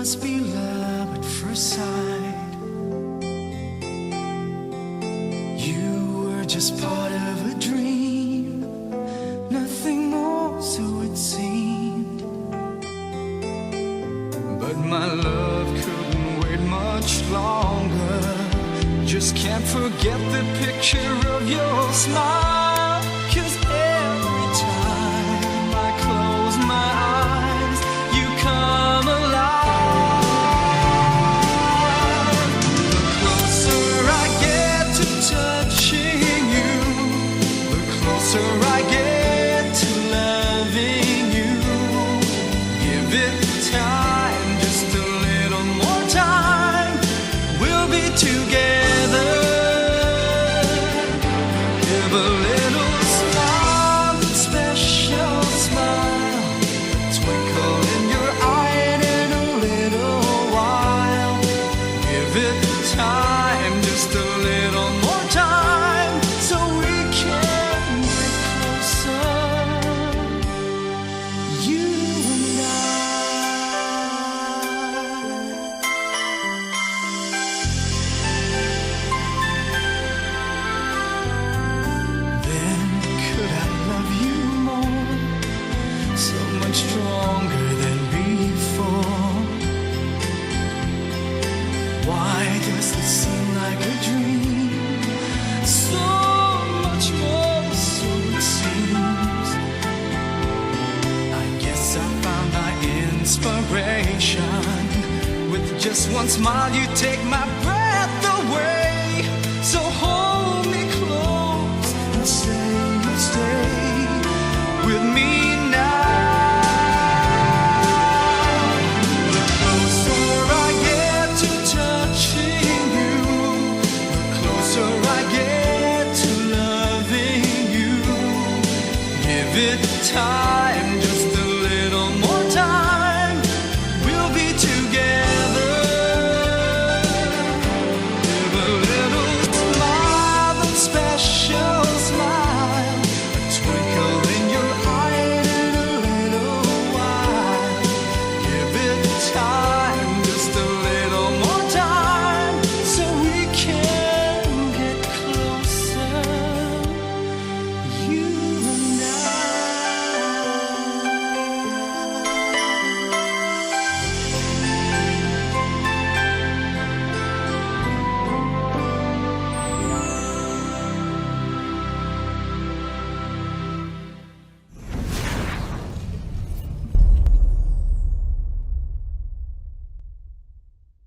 must be love at first sight. You were just part of a dream, nothing more, so it seemed. But my love couldn't wait much longer. Just can't forget the picture of your smile. 'Cause every time I close my eyes, you come alive. The closer I get to touching you, the closer I get to loving you. Give it time, just a little more time, we'll be together. Give a little smile, special smile, twinkle in your eye, and in a little while, give it time, just a little more time, so we can get closer, you and I. Then could I love you more, so much stronger than before? Why does this seem like a dream? So much more, so it seems. I guess I found my inspiration. With just one smile you take my breath away. So hold me close and say you'll stay with me now. The closer I get to touching you, the closer I get to loving you. Give it time.